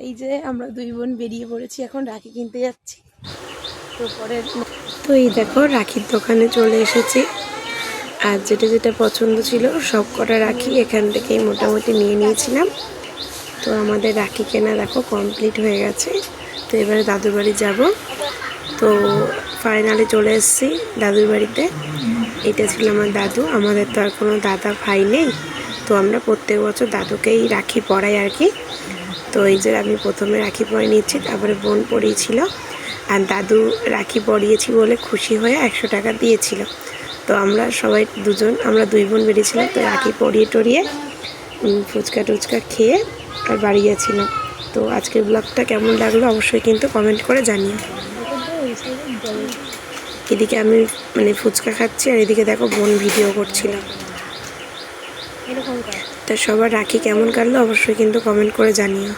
এই যে আমরা দুই বোন বেরিয়ে পড়েছি, এখন রাখি কিনতে যাচ্ছি। তো এই দেখো রাখির দোকানে চলে এসেছি, আর যেটা যেটা পছন্দ ছিল সব কটা রাখি এখান থেকেই মোটামুটি নিয়ে নিয়েছিলাম। তো আমাদের রাখি কেনা দেখো কমপ্লিট হয়ে গেছে। তো এবারে দাদুর বাড়ি যাব। তো ফাইনালি চলে এসেছি দাদুর বাড়িতে। এটা ছিল আমার দাদু। আমাদের তো আর কোনো দাদা ভাই নেই, তো আমরা প্রত্যেক বছর দাদুকেই রাখি পরাই আর কি। তো এই যে আমি প্রথমে রাখি পরিয়ে নিচ্ছি, তারপরে বোন পরিয়েছিল, আর দাদু রাখি পরিয়েছি বলে খুশি হয়ে 100 টাকা দিয়েছিল। তো আমরা সবাই আমরা দুই বোন বেরিয়েছিলাম। তো রাখি পরিয়ে টরিয়ে ফুচকা টুচকা খেয়ে আর বাড়ি গেছিলাম। তো আজকের ব্লগটা কেমন লাগলো অবশ্যই কিন্তু কমেন্ট করে জানিও। এদিকে আমি ফুচকা খাচ্ছি, আর এদিকে দেখো বোন ভিডিও করছিলাম। তা সবার রাখি কেমন কাটলো অবশ্যই কিন্তু কমেন্ট করে জানিও।